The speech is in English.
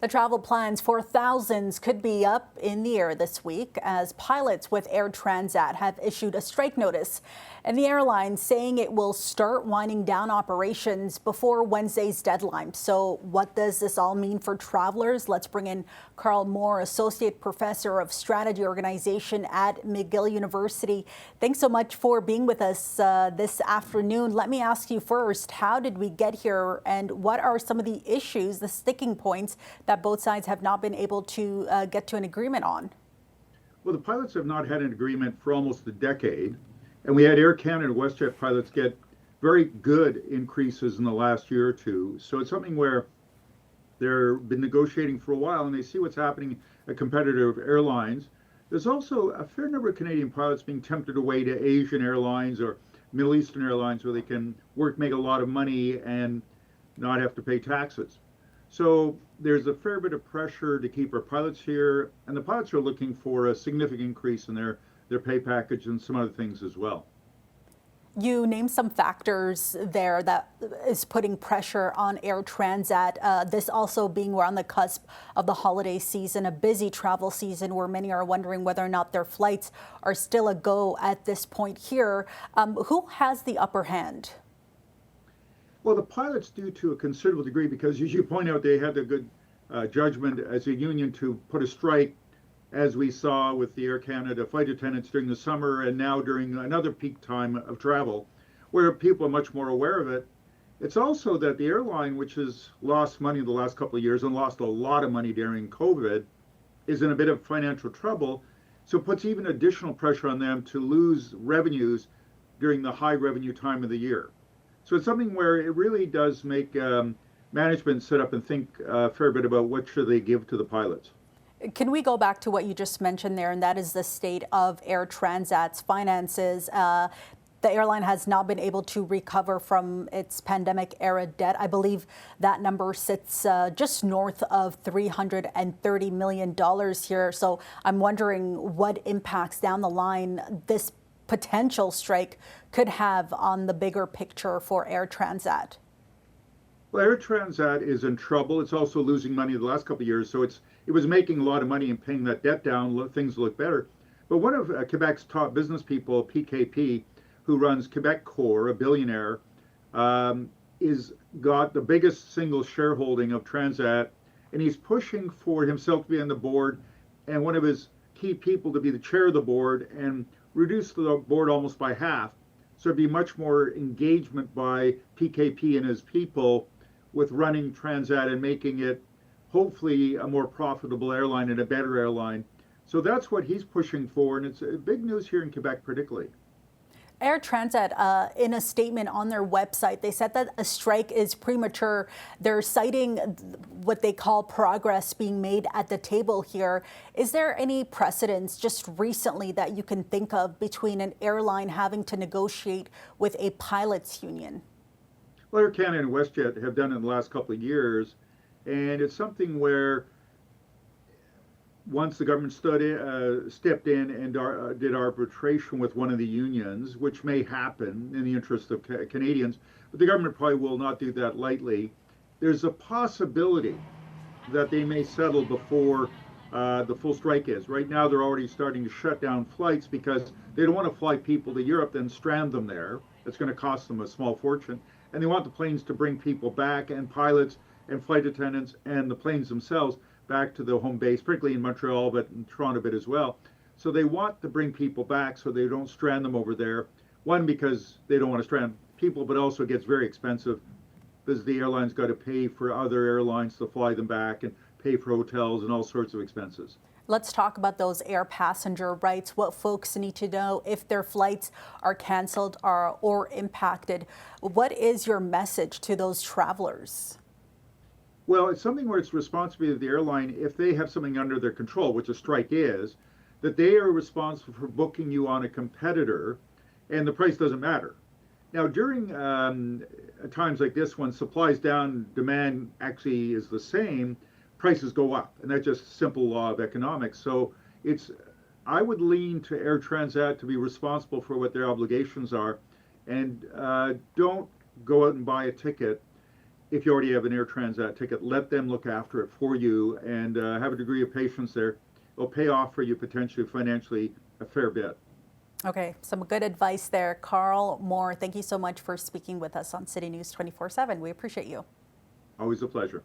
The travel plans for thousands could be up in the air this week as pilots with Air Transat have issued a strike notice, and the airline saying it will start winding down operations before Wednesday's deadline. So what does this all mean for travelers? Let's bring in Karl Moore, Associate Professor of Strategy Organization at McGill University. Thanks so much for being with us this afternoon. Let me ask you first, how did we get here and what are some of the issues, the sticking points that both sides have not been able to get to an agreement on? Well, the pilots have not had an agreement for almost a decade, and we had Air Canada and WestJet pilots get very good increases in the last year or two. So it's something where they've been negotiating for a while, and they see what's happening at competitive airlines. There's also a fair number of Canadian pilots being tempted away to Asian airlines or Middle Eastern airlines where they can make a lot of money and not have to pay taxes. So there's a fair bit of pressure to keep our pilots here, and the pilots are looking for a significant increase in their pay package and some other things as well. You named some factors there that is putting pressure on Air Transat. This also being we're on the cusp of the holiday season, a busy travel season where many are wondering whether or not their flights are still a go at this point here. Who has the upper hand? Well, the pilots do to a considerable degree because, as you point out, they had a good judgment as a union to put a strike, as we saw with the Air Canada flight attendants during the summer and now during another peak time of travel, where people are much more aware of it. It's also that the airline, which has lost money in the last couple of years and lost a lot of money during COVID, is in a bit of financial trouble. So it puts even additional pressure on them to lose revenues during the high revenue time of the year. So it's something where it really does make management sit up and think a fair bit about what should they give to the pilots. Can we go back to what you just mentioned there, and that is the state of Air Transat's finances? The airline has not been able to recover from its pandemic-era debt. I believe that number sits just north of $330 million here. So I'm wondering what impacts down the line this potential strike could have on the bigger picture for Air Transat. Well, Air Transat is in trouble. It's also losing money the last couple of years, so it was making a lot of money and paying that debt down. Things look better. But one of Quebec's top business people, PKP, who runs Quebec Corps, a billionaire, is got the biggest single shareholding of Transat, and he's pushing for himself to be on the board and one of his key people to be the chair of the board and reduce the board almost by half. So it'd be much more engagement by PKP and his people with running Transat and making it hopefully a more profitable airline and a better airline. So that's what he's pushing for, and it's big news here in Quebec particularly. Air Transat, in a statement on their website, they said that a strike is premature. They're citing what they call progress being made at the table here. Is there any precedence just recently that you can think of between an airline having to negotiate with a pilots union? Well, Air Canada and WestJet have done it in the last couple of years, and it's something where once the government stepped in and did arbitration with one of the unions, which may happen in the interest of Canadians, but the government probably will not do that lightly. There's a possibility that they may settle before the full strike is. Right now, they're already starting to shut down flights because they don't want to fly people to Europe and strand them there. It's going to cost them a small fortune. And they want the planes to bring people back, and pilots and flight attendants and the planes themselves back to the home base, particularly in Montreal, but in Toronto a bit as well. So they want to bring people back so they don't strand them over there. One, because they don't want to strand people, but also it gets very expensive because the airline's got to pay for other airlines to fly them back and pay for hotels and all sorts of expenses. Let's talk about those air passenger rights, what folks need to know if their flights are canceled or impacted. What is your message to those travelers? Well, it's something where it's responsibility of the airline, if they have something under their control, which a strike is, that they are responsible for booking you on a competitor, and the price doesn't matter. Now, during times like this, when supply's down, demand actually is the same, prices go up, and that's just simple law of economics. So I would lean to Air Transat to be responsible for what their obligations are, and don't go out and buy a ticket if you already have an Air Transat ticket, let them look after it for you and have a degree of patience there. It'll pay off for you potentially financially a fair bit. Okay, some good advice there. Karl Moore, thank you so much for speaking with us on City News 24/7. We appreciate you. Always a pleasure.